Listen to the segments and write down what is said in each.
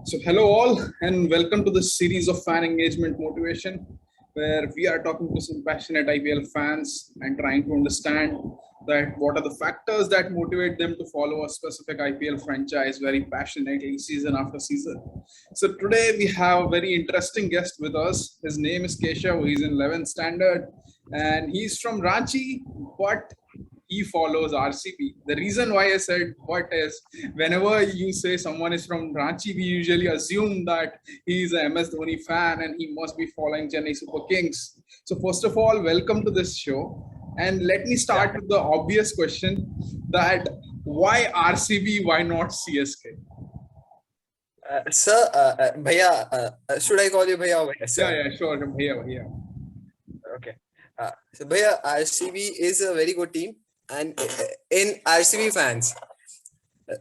So, hello all, and welcome to this series of fan engagement motivation, where we are talking to some passionate IPL fans and trying to understand that what are the factors that motivate them to follow a specific IPL franchise very passionately season after season. So, today we have a very interesting guest with us. His name is Keshav. He's in 11th standard, and he's from Ranchi, but he follows RCB. The reason why I said what is whenever you say someone is from Ranchi, we usually assume that he's a MS Dhoni fan and he must be following Chennai Super Kings. So first of all, welcome to this show. And let me start with the obvious question that why RCB, why not CSK? Sir, Bhaiya, should I call you Bhaiya or Bhaiya, sir? Yeah, sure. Bhaiya. Okay. So Bhaiya, RCB is a very good team, and in RCB fans,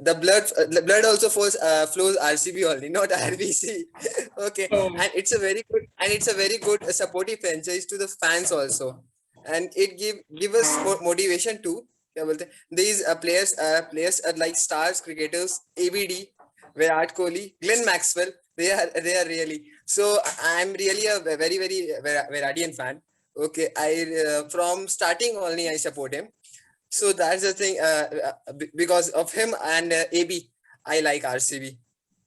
the blood also flows RCB only, not RBC. Okay, and it's a very good supportive franchise to the fans also, and it give us motivation too. These players like stars cricketers, ABD, Virat Kohli, Glenn Maxwell. They are really. So I'm really a very Viratian fan. Okay, I from starting only I support him. So that's the thing. Because of him and AB, I like RCB.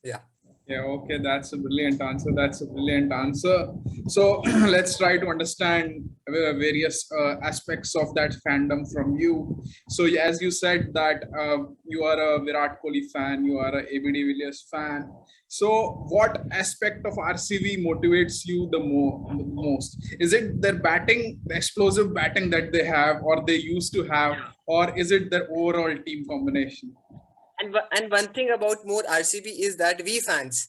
Yeah. Yeah, okay, that's a brilliant answer. So let's try to understand various aspects of that fandom from you. So as you said that you are a Virat Kohli fan, you are a AB de Villiers fan. So what aspect of RCB motivates you the most? Is it their batting, the explosive batting that they have or they used to have, or is it their overall team combination? And one thing about more RCB is that we fans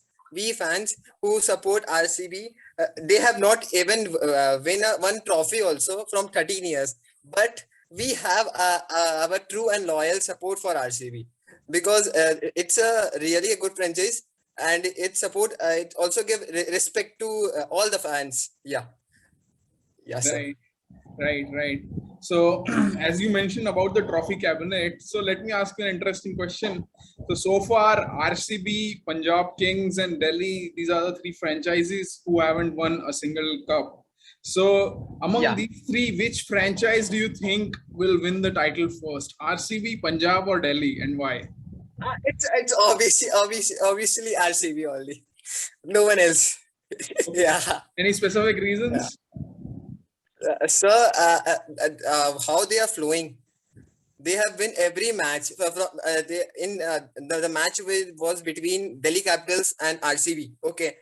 who support RCB, they have not even win one trophy also from 13 years. But we have our true and loyal support for RCB because it's a really a good franchise, and it support it also give respect to all the fans. Yeah. Sir. Right. So, as you mentioned about the trophy cabinet, so let me ask you an interesting question. So far, RCB, Punjab Kings, and Delhi, these are the three franchises who haven't won a single cup. So, among these three, which franchise do you think will win the title first? RCB, Punjab, or Delhi, and why? It's obviously RCB only. No one else. Yeah. Any specific reasons? Sir, how they are flowing. They have won every match. The match was between Delhi Capitals and RCB. Okay.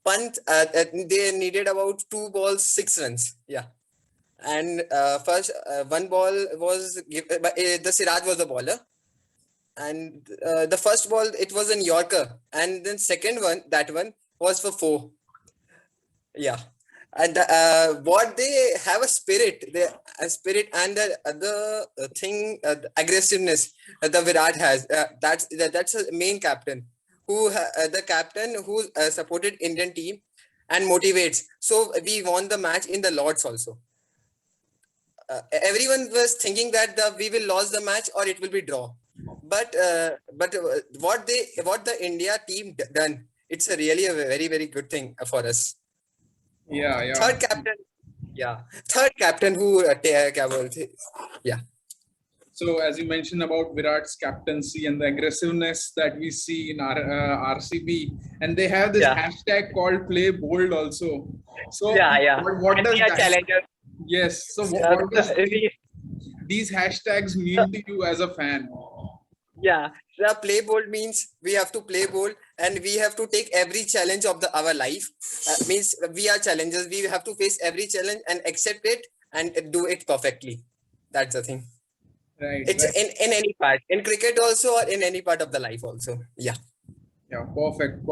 Punt, they needed about 2 balls, 6 runs. Yeah. And first, one ball was the Siraj was the bowler. And the first ball, it was in Yorker. And then second one, that one was for 4. Yeah. And what they have a spirit, and the other thing, aggressiveness the Virat has. That's a main captain the captain who supported Indian team and motivates. So we won the match in the Lords also. Everyone was thinking that we will lose the match or it will be draw. But what the India team done, it's really a very good thing for us. Yeah. Third captain who yeah. So as you mentioned about Virat's captaincy and the aggressiveness that we see in our RCB, and they have this hashtag called Play Bold also. So what does that? Challenger. Yes. So what does these hashtags mean to you as a fan? Yeah, the play bold means we have to play bold and we have to take every challenge of our life. Means we are challengers. We have to face every challenge and accept it and do it perfectly. That's the thing. Right. It's in any part, in cricket also or in any part of the life also. Yeah. Yeah, perfect.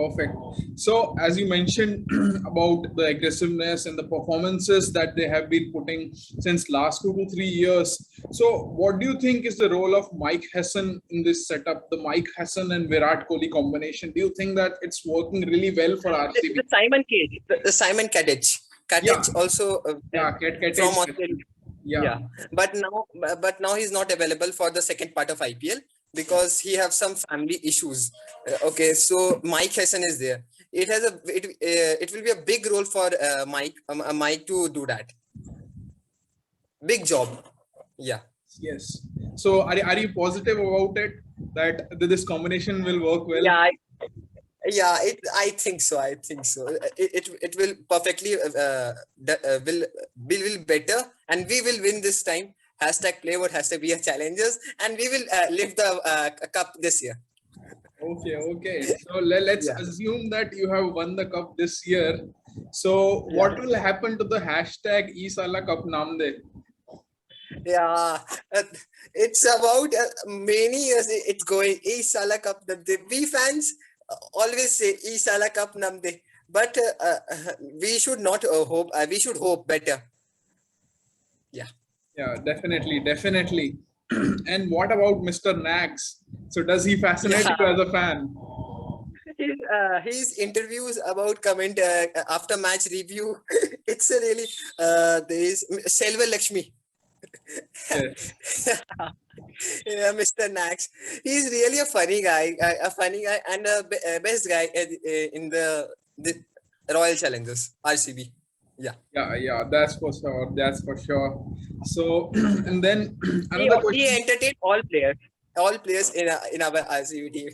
So as you mentioned about the aggressiveness and the performances that they have been putting since last 2 to 3 years. So what do you think is the role of Mike Hesson in this setup, the Mike Hesson and Virat Kohli combination? Do you think that it's working really well for RCB? The Simon Kadich also from Australia. Yeah. But now he's not available for the second part of IPL. because he have some family issues. Okay, so Mike Hesson is there. It will be a big role for Mike to do that. Big job. Yeah. Yes. So are you positive about it that this combination will work well? Yeah, I think so. I think so. It will perfectly will better, and we will win this time. Hashtag play what hashtag be a challengers, and we will lift the cup this year. Okay. So let's Yeah. assume that you have won the cup this year. So what will happen to the hashtag Isala Cup Namde? Yeah, it's about many years. It's going Isala Cup. The we fans always say Isala Cup Namde, but we should not hope. We should hope better. Yeah. Yeah, definitely. And what about Mr. Nags? So does he fascinate you as a fan? His interviews about comment after match review. It's a really there is Selva Lakshmi. Yes. Yeah, Mr. Nax. He's really a funny guy, and a best guy in the Royal Challengers RCB. Yeah. Yeah, that's for sure. That's for sure. So, and then He, another he question. entertained all players in our RCB team,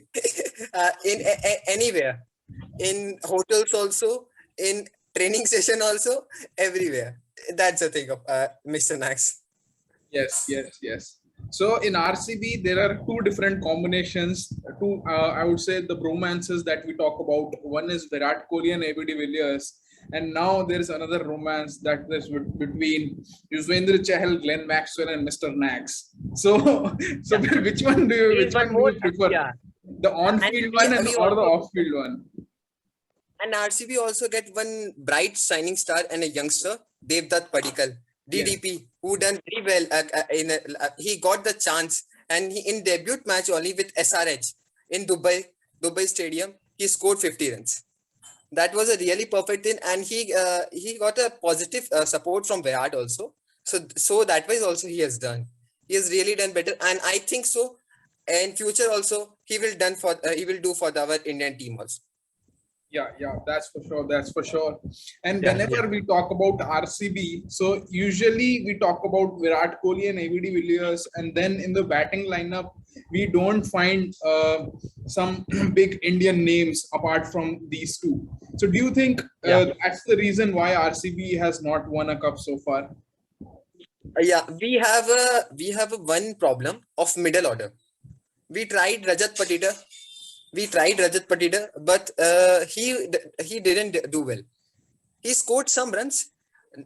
anywhere, in hotels also, in training session also, everywhere. That's the thing of Mr. Nax. Yes. So in RCB, there are two different combinations. Two, I would say, the bromances that we talk about. One is Virat Kohli and ABD Villiers, and now there is another romance that is between Yuzvendra Chahal, Glenn Maxwell, and Mr. Nax. So, so Yeah. which one do He's one more. you prefer? Yeah. The And on-field one we or the also off-field one? and RCB also get one bright shining star and a youngster, Devdutt Padikkal, Yes. DDP, who done very well. He got the chance, and in debut match only with SRH in Dubai Stadium, he scored 50 runs. That was a really perfect thing, and he got a positive support from Virat also. So that way also he has done. He has really done better, and I think so. In future also he will do for our Indian team also. Yeah, that's for sure. And Yeah, whenever we talk about RCB, so usually we talk about Virat Kohli and ABD Villiers, and then in the batting lineup, we don't find some big Indian names apart from these two. So do you think yeah. that's the reason why RCB has not won a cup so far? Yeah, we have a one problem of middle order. We tried Rajat Patida. But he didn't do well. He scored some runs.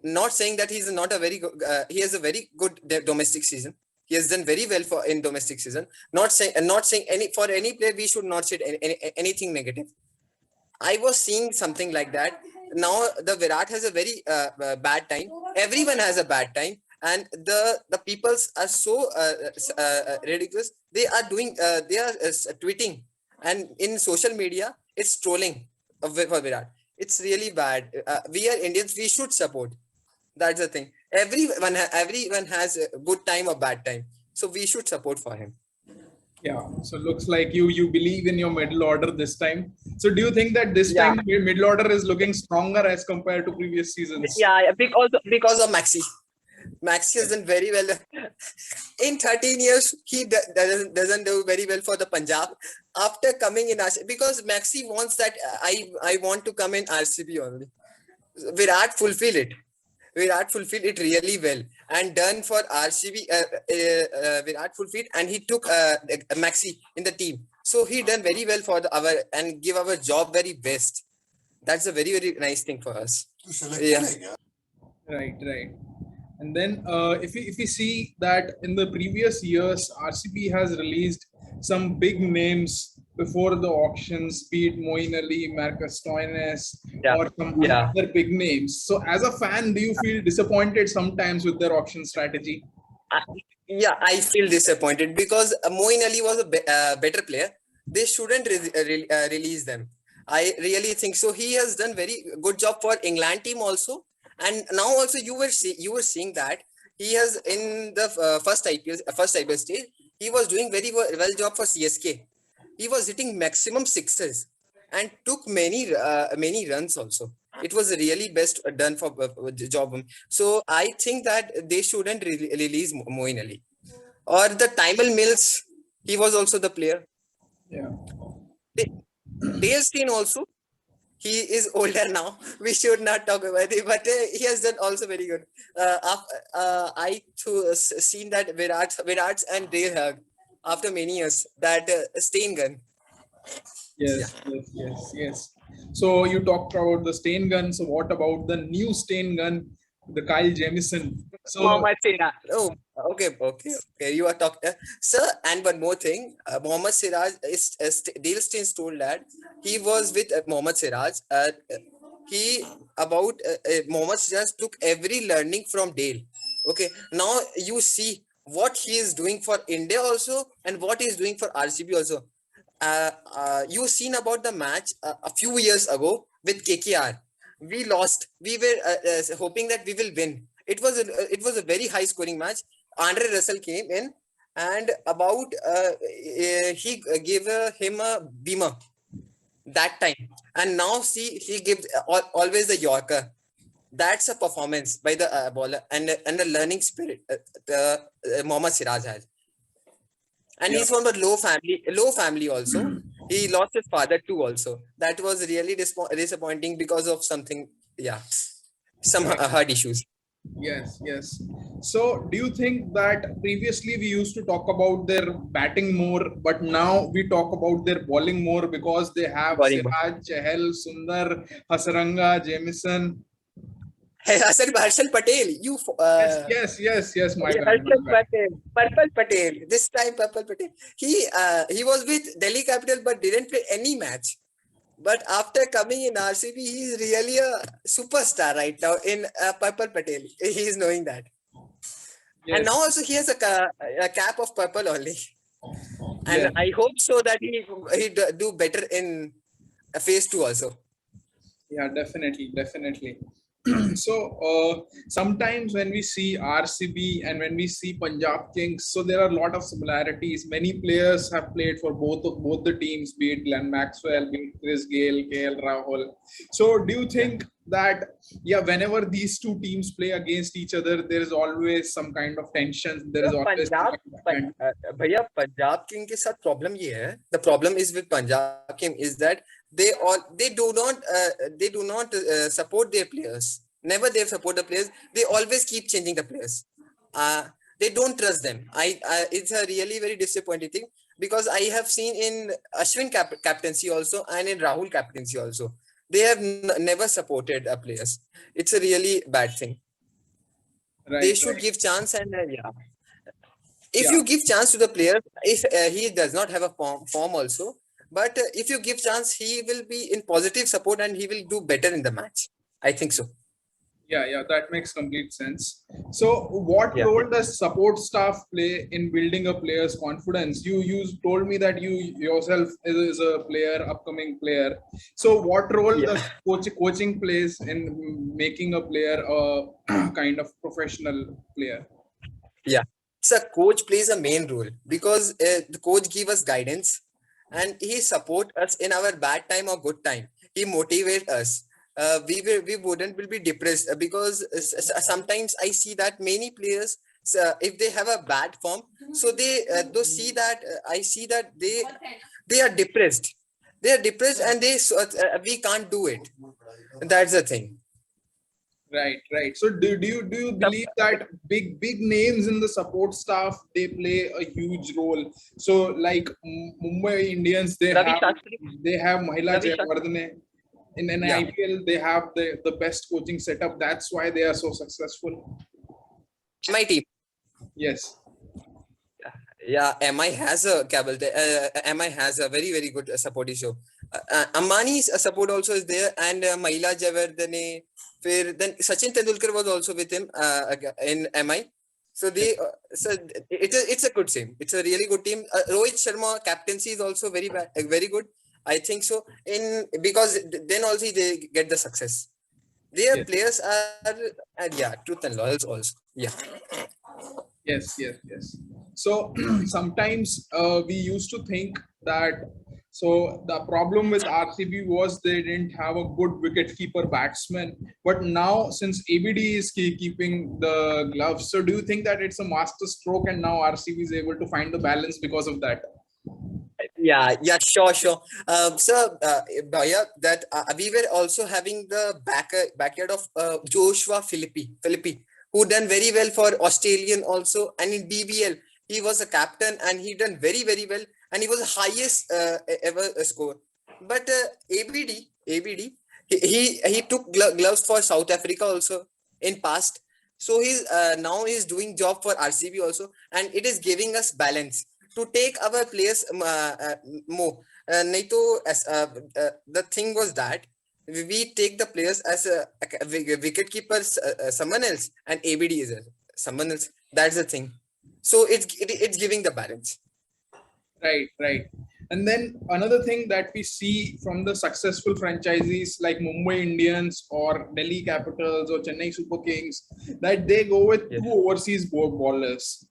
Not saying that he's not a very good. He has a very good domestic season. He has done very well for in domestic season. Not saying any for any player we should not say anything negative. I was seeing something like that. Now the Virat has a very bad time. Everyone has a bad time, and the peoples are so ridiculous. They are doing. They are tweeting, and in social media, it's trolling for Virat. It's really bad. We are Indians. We should support. That's the thing. Everyone has a good time or bad time, so we should support for him. Yeah, so looks like you believe in your middle order this time. So do you think that this Yeah. time your middle order is looking stronger as compared to previous seasons? Yeah, because of Maxi. Maxi has done very well. In 13 years, he doesn't do very well for the Punjab. After coming in RCB, because Maxi wants that I want to come in RCB only. Virat fulfill it. Virat fulfilled it really well and done for RCB. Virat fulfilled and he took Maxi in the team. So he done very well for our and give our job very best. That's a very nice thing for us. Yeah. Right. And then if we see that in the previous years, RCB has released some big names before the auctions, be it Moeen Ali, Marcus Stoinis, or some other big names. So as a fan, do you feel disappointed sometimes with their auction strategy? Yeah, I feel disappointed because Moeen Ali was a better player. They shouldn't release them. I really think so. He has done very good job for England team also, and now also you were seeing that he has in the first IPL stage he was doing very well job for CSK. He was hitting maximum sixes and took many runs also. It was really best done for job. So I think that they shouldn't release Moeen Ali or the Timel Mills. He was also the player. Yeah. Dale Steyn also. He is older now. We should not talk about it, but he has done also very good. I too seen that Virat's and Dale hug after many years. That Steyn gun. Yeah. Yes. So you talked about the stain gun. So what about the new stain gun, the Kyle Jamieson? So Mohammad Siraj. Oh, okay. You are talking, sir. And one more thing, Mohammad Siraj is Dale Steyn told that he was with Mohammad Siraj. He about Mohammad Siraj took every learning from Dale. Okay, now you see what he is doing for India also, and what he is doing for RCB also. You seen about the match a few years ago with KKR. We lost. We were hoping that we will win. It was a very high scoring match. Andre Russell came in and about he gave him a beamer that time, and now see he gives always the Yorker. That's a performance by the bowler and the learning spirit the Mohammad Siraj has. And yeah, he's from a low family also. He lost his father too also. That was really disappointing because of something, some right. heart issues. Yes. So do you think that previously we used to talk about their batting more, but now we talk about their bowling more because they have Bowling. Siraj, Chahal, Sundar, Hasaranga, Jamieson. Hey, Harshal Patel, you Yes. My bad. Harshal Patel, Purple Patel. This time Purple Patel. He was with Delhi Capital but didn't play any match. But after coming in RCB, he's really a superstar right now in Purple Patel. He is knowing that. And Yes. now also he has a cap of purple only. And Yes. I hope so that he do better in phase 2 also. Yeah, definitely. So sometimes when we see RCB and when we see Punjab Kings, so there are a lot of similarities. Many players have played for both the teams, be it Glenn Maxwell, be it Chris Gale, KL Rahul. So do you think that whenever these two teams play against each other, there is always some kind of tension. There is always some kind of भैया Punjab king के साथ problem ये है. The problem is with Punjab King is that they do not support their players. Never they support the players. They always keep changing the players. They don't trust them. It's a really very disappointing thing because I have seen in Ashwin captaincy also and in Rahul captaincy also. They have never supported players. It's a really bad thing. They should give chance and if you give chance to the player, if he does not have a form also, but if you give chance, he will be in positive support and he will do better in the match. I think so. Yeah, that makes complete sense. So, what role does support staff play in building a player's confidence? You told me that you yourself is a player, upcoming player. So, what role does coaching plays in making a player a kind of professional player? Yeah, so coach plays a main role because the coach give us guidance and he support us in our bad time or good time. He motivate us. We wouldn't will be depressed because sometimes I see that many players if they have a bad form, so they see that I see that they are depressed. They are depressed and we can't do it. That's the thing. Right. So do you believe that big names in the support staff they play a huge role? So like Mumbai Indians they have Mahila Jayawardene. In IPL they have the best coaching setup. That's why they are so successful. My team. Yes. Yeah, MI has a cable. MI has a very good supporting show. Ambani's support also is there, and Mahila Jayawardene. Then Sachin Tendulkar was also with him in MI. So it's a good team. It's a really good team. Rohit Sharma captaincy is also very good. I think so. Because then also they get the success. Their players are truth and loyals also. Yeah. Yes. So sometimes we used to think that, so the problem with RCB was they didn't have a good wicket-keeper batsman. But now, since ABD is keeping the gloves, so do you think that it's a master stroke and now RCB is able to find the balance because of that? Yeah, sure. So, Bhaiya, that we were also having the backyard of Joshua Philippi, who done very well for Australian also, and in BBL he was a captain and he done very well, and he was the highest ever score. But ABD, he took gloves for South Africa also in past. So he's now he's doing job for RCB also, and it is giving us balance to take our players more. नहीं तो the thing was that we take the players as a wicket keeper, someone else, and ABD is someone else. That's the thing. So it's giving the balance. Right. And then another thing that we see from the successful franchises like Mumbai Indians or Delhi Capitals or Chennai Super Kings, that they go with two overseas bowlers.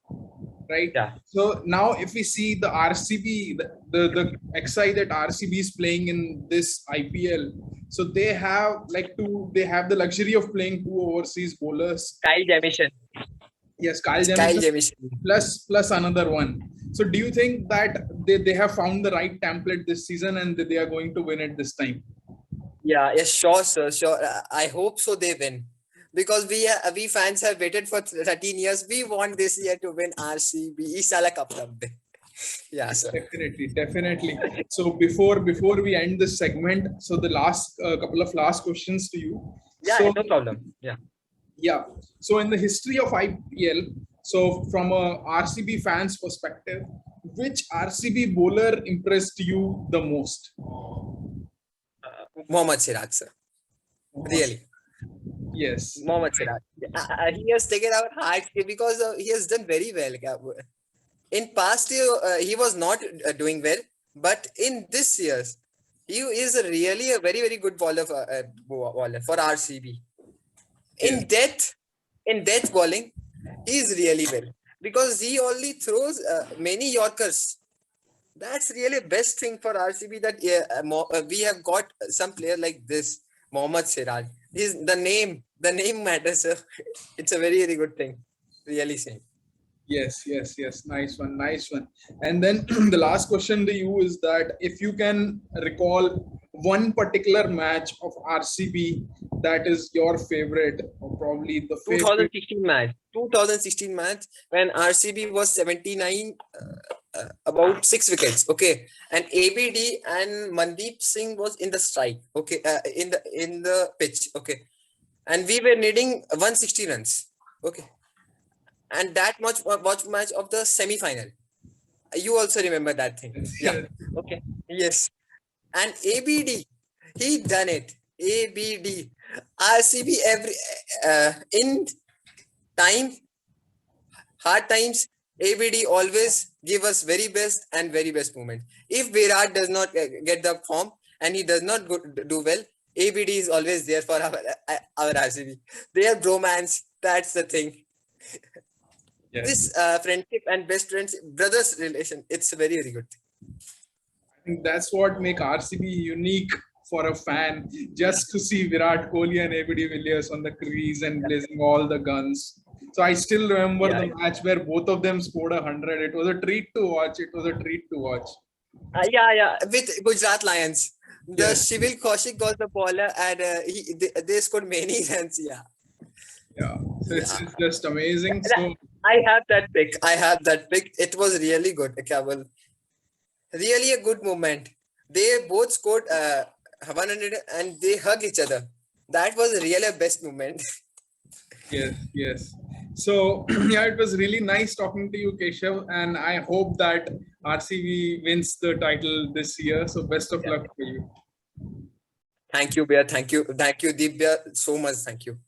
Right. Yeah. So now if we see the RCB, the XI that RCB is playing in this IPL, so they have the luxury of playing two overseas bowlers. Kyle Jamieson. Yes, Kyle Jamieson plus another one. So do you think that they have found the right template this season and they are going to win it this time? Yeah, sure, sir. Sure. I hope so they win. Because we fans have waited for 13 years. We want this year to win RCB. Isala Cup. Yeah, sir. Definitely. So before we end this segment, so the last couple of last questions to you. Yeah, so, no problem. Yeah. So in the history of IPL, so from a RCB fans perspective, which RCB bowler impressed you the most? Mohammad Siraj, sir. Really. Yes. Mohammad Siraj. He has taken our hearts because he has done very well. In past year, he was not doing well, but in this years, he is really a very good bowler for RCB. In death bowling, he is really well because he only throws many Yorkers. That's really best thing for RCB that we have got some player like this, Mohammad Siraj. The name matters. It's a very good thing. Really saying. Yes. Nice one. And then the last question to you is that if you can recall one particular match of RCB that is your favorite, or probably the favorite. 2016 match when RCB was 79, about 6 wickets. Okay, and ABD and Mandeep Singh was in the strike. Okay, in the pitch. Okay, and we were needing 160 runs. Okay. And that much match of the semi-final. You also remember that thing. Yeah. Okay. Yes. And ABD, he done it. ABD. RCB in hard times, ABD always give us very best moment. If Virat does not get the form and he does not do well, ABD is always there for our RCB. They are bromance. That's the thing. Yes. This friendship and best friends, brothers relation, it's a very good thing. I think that's what make RCB unique for a fan, just to see Virat Kohli and ABD Villiers on the crease and blazing all the guns. So I still remember the match where both of them scored 100. It was a treat to watch. Yeah, with Gujarat Lions. The Shivil Kaushik got the bowler and they scored many runs. Yeah. So it's just amazing. So I have that pick. It was really good. Really a good moment. They both scored 100 and they hug each other. That was really a best moment. Yes. So it was really nice talking to you, Keshav, and I hope that RCB wins the title this year. So best of luck for you. Thank you, Bia. Thank you, Deep Bia, so much. Thank you.